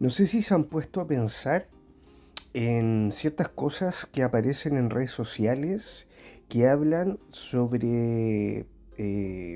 No sé si se han puesto a pensar en ciertas cosas que aparecen en redes sociales que hablan sobre,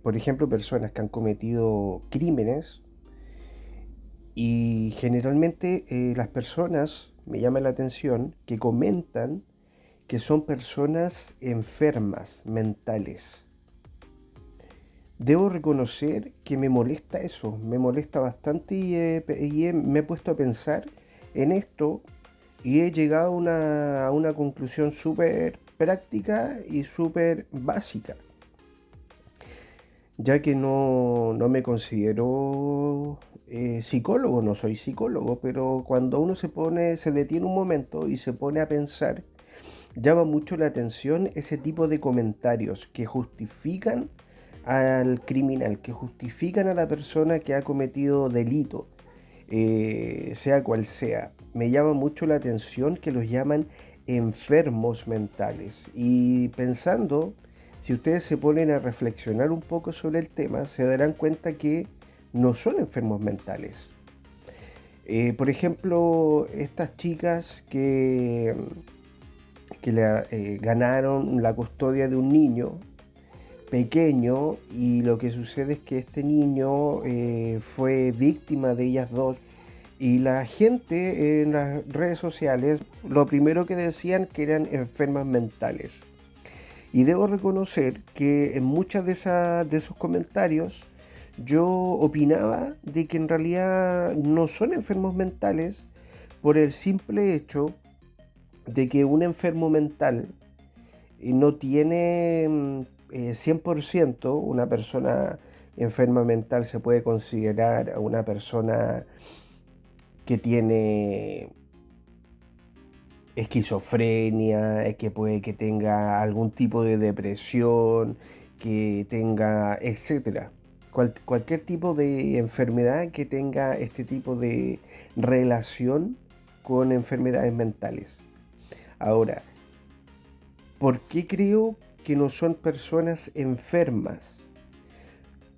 por ejemplo, personas que han cometido crímenes y generalmente las personas, me llama la atención, que comentan que son personas enfermas mentales. Debo reconocer que me molesta eso, me molesta bastante me he puesto a pensar en esto y he llegado a una conclusión súper práctica y súper básica, ya que no me considero psicólogo, no soy psicólogo, pero cuando uno se detiene un momento y se pone a pensar, llama mucho la atención ese tipo de comentarios que justifican al criminal, que justifican a la persona que ha cometido delito, sea cual sea. Me llama mucho la atención que los llaman enfermos mentales. Y pensando, si ustedes se ponen a reflexionar un poco sobre el tema, se darán cuenta que no son enfermos mentales. Por ejemplo, estas chicas que ganaron la custodia de un niño pequeño y lo que sucede es que este niño fue víctima de ellas dos y la gente en las redes sociales lo primero que decían que eran enfermas mentales. Y debo reconocer que en muchas de esos comentarios yo opinaba de que en realidad no son enfermos mentales por el simple hecho de que un enfermo mental no tiene 100%, una persona enferma mental se puede considerar a una persona que tiene esquizofrenia, que puede que tenga algún tipo de depresión, que tenga, etcétera. Cualquier tipo de enfermedad que tenga este tipo de relación con enfermedades mentales. Ahora, ¿por qué creo que no son personas enfermas?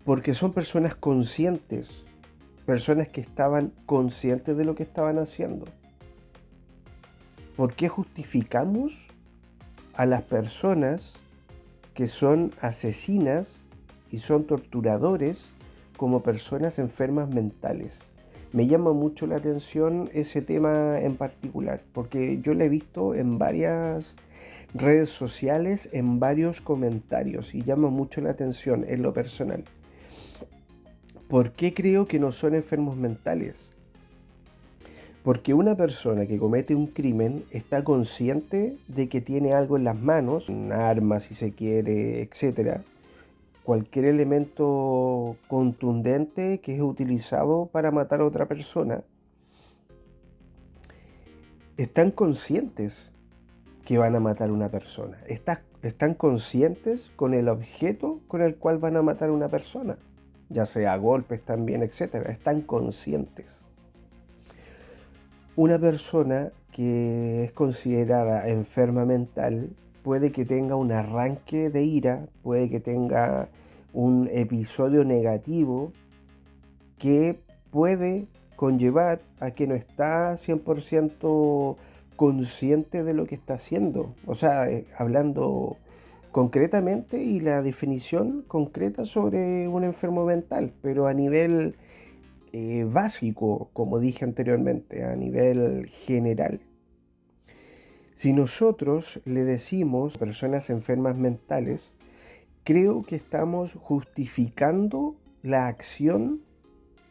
Porque son personas conscientes, personas que estaban conscientes de lo que estaban haciendo. ¿Por qué justificamos a las personas que son asesinas y son torturadores como personas enfermas mentales? Me llama mucho la atención ese tema en particular, porque yo lo he visto en varias redes sociales, en varios comentarios, y llama mucho la atención en lo personal. ¿Por qué creo que no son enfermos mentales? Porque una persona que comete un crimen está consciente de que tiene algo en las manos, un arma si se quiere, etcétera, cualquier elemento contundente que es utilizado para matar a otra persona. Están conscientes que van a matar a una persona. Están conscientes con el objeto con el cual van a matar a una persona, ya sea a golpes también, etcétera. Están conscientes. Una persona que es considerada enferma mental puede que tenga un arranque de ira, puede que tenga un episodio negativo que puede conllevar a que no está 100% consciente de lo que está haciendo. O sea, hablando concretamente y la definición concreta sobre un enfermo mental, pero a nivel básico, como dije anteriormente, a nivel general. Si nosotros le decimos a personas enfermas mentales, creo que estamos justificando la acción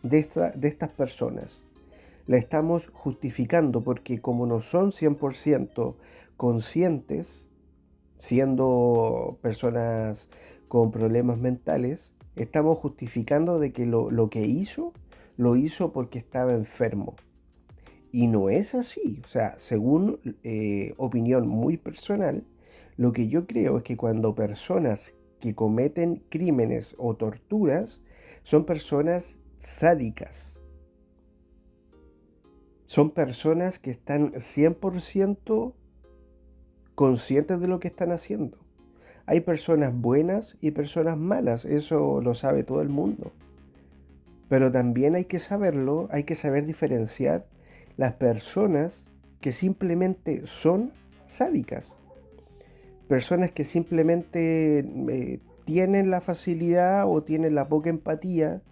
de estas personas. La estamos justificando porque como no son 100% conscientes, siendo personas con problemas mentales, estamos justificando de que lo que hizo, lo hizo porque estaba enfermo. Y no es así. O sea, según opinión muy personal, lo que yo creo es que cuando personas que cometen crímenes o torturas son personas sádicas, son personas que están 100% conscientes de lo que están haciendo. Hay personas buenas y personas malas, eso lo sabe todo el mundo. Pero también hay que saberlo, hay que saber diferenciar las personas que simplemente son sádicas, personas que simplemente tienen la facilidad o tienen la poca empatía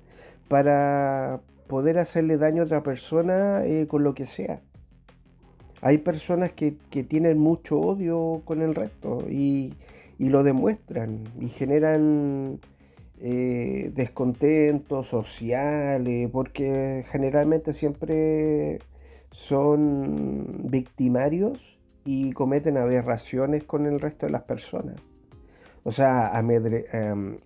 para poder hacerle daño a otra persona con lo que sea. Hay personas que tienen mucho odio con el resto y lo demuestran y generan descontentos sociales, porque generalmente siempre son victimarios y cometen aberraciones con el resto de las personas. O sea,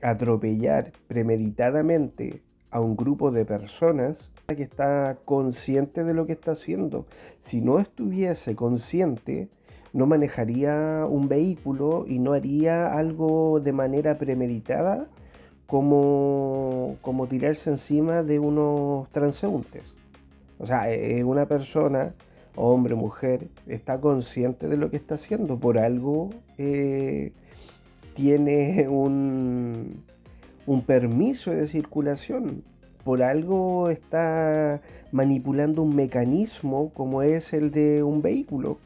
atropellar premeditadamente a un grupo de personas que está consciente de lo que está haciendo. Si no estuviese consciente, no manejaría un vehículo y no haría algo de manera premeditada como tirarse encima de unos transeúntes. O sea, una persona, hombre, mujer, está consciente de lo que está haciendo. Por algo tiene un permiso de circulación. Por algo está manipulando un mecanismo como es el de un vehículo.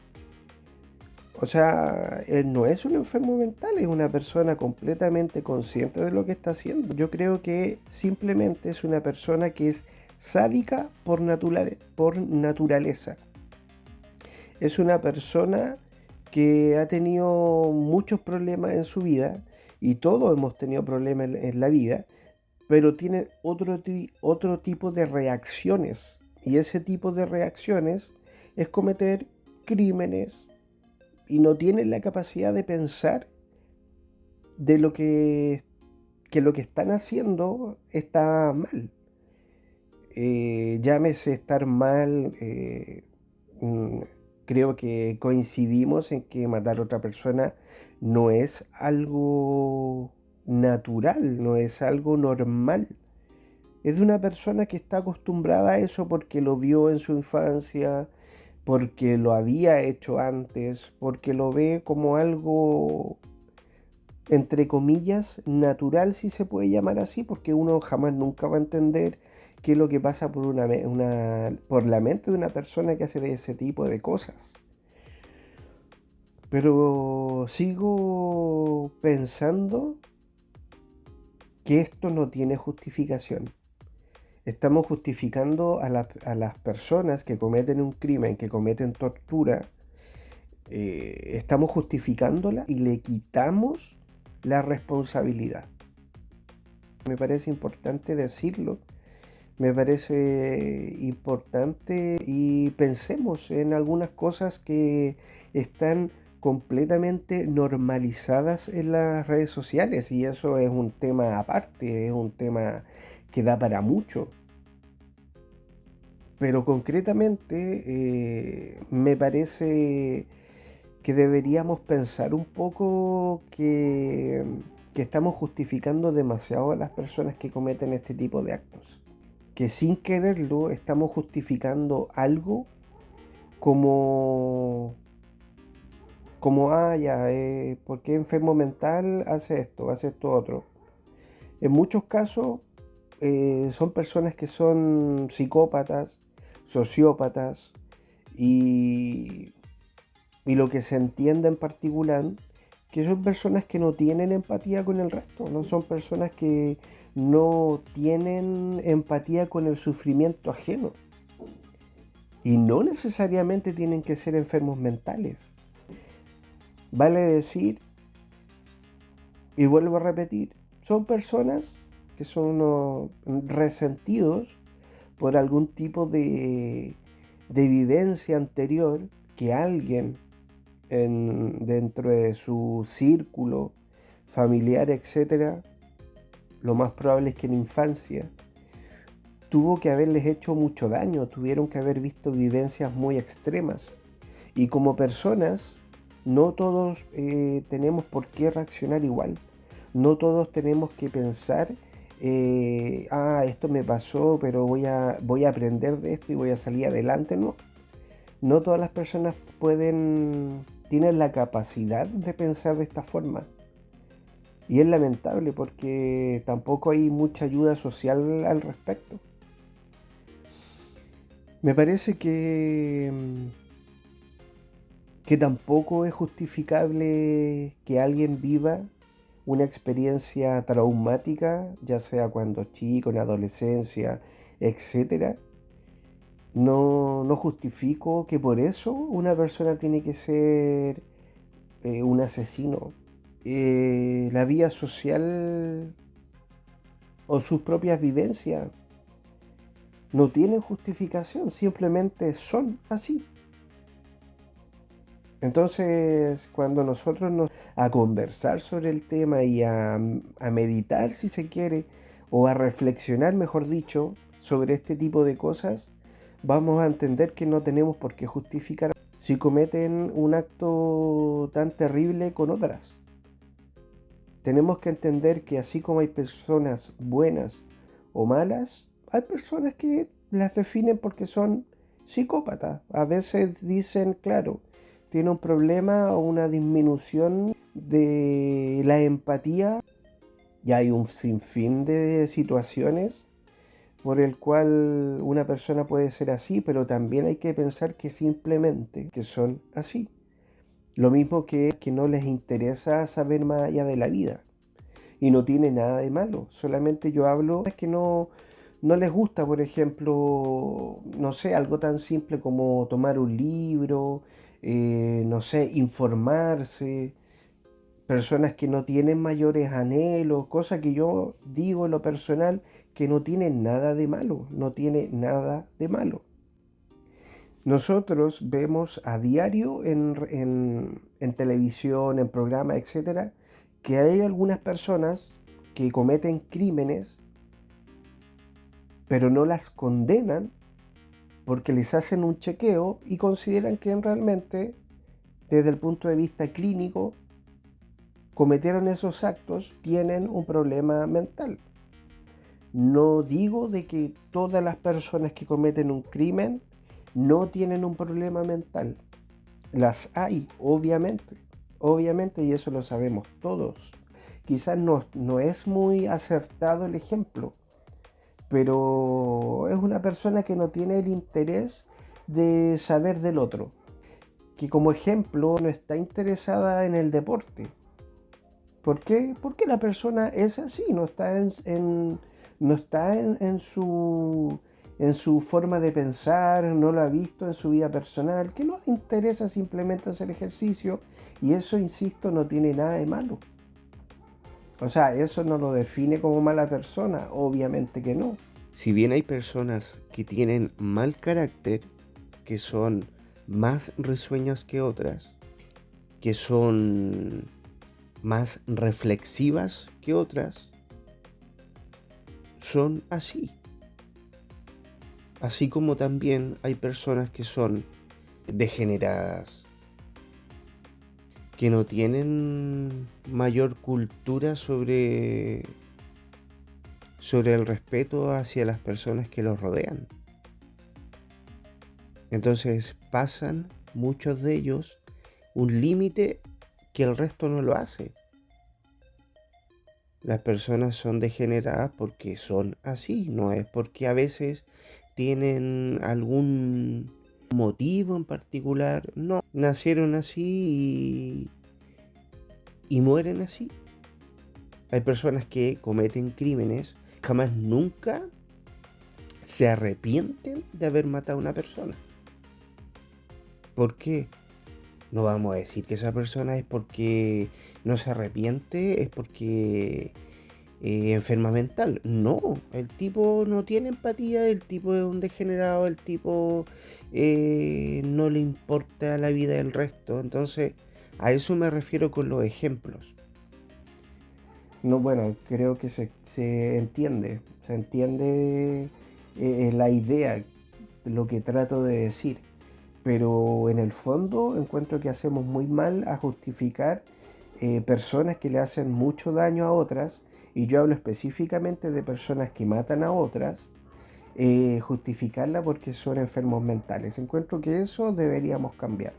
O sea, él no es un enfermo mental, es una persona completamente consciente de lo que está haciendo. Yo creo que simplemente es una persona que es sádica por naturaleza. Es una persona que ha tenido muchos problemas en su vida, y todos hemos tenido problemas en la vida, pero tiene otro tipo de reacciones. Y ese tipo de reacciones es cometer crímenes y no tienen la capacidad de pensar de que lo que están haciendo está mal. Llámese estar mal, mm, creo que coincidimos en que matar a otra persona no es algo natural, no es algo normal. Es de una persona que está acostumbrada a eso porque lo vio en su infancia, porque lo había hecho antes, porque lo ve como algo, entre comillas, natural, si se puede llamar así, porque uno jamás nunca va a entender qué es lo que pasa por la mente de una persona que hace ese tipo de cosas. Pero sigo pensando que esto no tiene justificación. Estamos justificando a las personas que cometen un crimen, que cometen tortura, estamos justificándola y le quitamos la responsabilidad. Me parece importante decirlo, me parece importante y pensemos en algunas cosas que están completamente normalizadas en las redes sociales, y eso es un tema aparte, es un tema que da para mucho. Pero concretamente me parece que deberíamos pensar un poco que estamos justificando demasiado a las personas que cometen este tipo de actos. Que sin quererlo estamos justificando algo como, ¿por qué enfermo mental hace esto otro? En muchos casos son personas que son psicópatas, sociópatas, y, y lo que se entiende en particular, que son personas que no tienen empatía con el resto, no son personas que no tienen empatía con el sufrimiento ajeno. Y no necesariamente tienen que ser enfermos mentales. Vale decir, y vuelvo a repetir, son personas que son unos resentidos por algún tipo de vivencia anterior que alguien dentro de su círculo familiar, etcétera, lo más probable es que en infancia tuvo que haberles hecho mucho daño, tuvieron que haber visto vivencias muy extremas. Y como personas, no todos tenemos por qué reaccionar igual. No todos tenemos que pensar, esto me pasó, pero voy a aprender de esto y voy a salir adelante. No, no todas las personas tienen la capacidad de pensar de esta forma. Y es lamentable porque tampoco hay mucha ayuda social al respecto. Me parece que tampoco es justificable que alguien viva una experiencia traumática, ya sea cuando chico, en adolescencia, etcétera. No justifico que por eso una persona tiene que ser un asesino. La vida social o sus propias vivencias no tienen justificación, simplemente son así. Entonces, cuando nosotros nos a conversar sobre el tema y a meditar, si se quiere, o a reflexionar, mejor dicho, sobre este tipo de cosas, vamos a entender que no tenemos por qué justificar si cometen un acto tan terrible con otras. Tenemos que entender que así como hay personas buenas o malas, hay personas que las definen porque son psicópatas. A veces dicen, claro, tiene un problema o una disminución de la empatía y hay un sinfín de situaciones por el cual una persona puede ser así, pero también hay que pensar que simplemente que son así. Lo mismo que no les interesa saber más allá de la vida. Y no tiene nada de malo. Solamente yo hablo es que no les gusta, por ejemplo, no sé, algo tan simple como tomar un libro, no sé, informarse, personas que no tienen mayores anhelos, cosa que yo digo en lo personal que no tiene nada de malo, no tiene nada de malo. Nosotros vemos a diario en televisión, en programas, etcétera, que hay algunas personas que cometen crímenes, pero no las condenan porque les hacen un chequeo y consideran que realmente, desde el punto de vista clínico, cometieron esos actos, tienen un problema mental. No digo de que todas las personas que cometen un crimen no tienen un problema mental. Las hay, obviamente, y eso lo sabemos todos. Quizás no es muy acertado el ejemplo, pero es una persona que no tiene el interés de saber del otro, que como ejemplo no está interesada en el deporte. ¿Por qué? Porque la persona es así, no está no está en su forma de pensar, no lo ha visto en su vida personal, que no le interesa simplemente hacer ejercicio y eso, insisto, no tiene nada de malo. O sea, eso no lo define como mala persona, obviamente que no. Si bien hay personas que tienen mal carácter, que son más risueñas que otras, que son más reflexivas que otras, son así. Así como también hay personas que son degeneradas, que no tienen mayor cultura sobre el respeto hacia las personas que los rodean. Entonces pasan muchos de ellos un límite que el resto no lo hace. Las personas son degeneradas porque son así, no es porque a veces tienen algún motivo en particular, no, nacieron así y mueren así. Hay personas que cometen crímenes, jamás nunca se arrepienten de haber matado a una persona. ¿Por qué? No vamos a decir que esa persona es porque no se arrepiente, es porque enferma mental. No, el tipo no tiene empatía, el tipo es un degenerado, el tipo no le importa la vida del resto. Entonces, a eso me refiero con los ejemplos. No, bueno, creo que se entiende la idea, lo que trato de decir. Pero en el fondo encuentro que hacemos muy mal a justificar personas que le hacen mucho daño a otras, y yo hablo específicamente de personas que matan a otras, justificarla porque son enfermos mentales. Encuentro que eso deberíamos cambiar.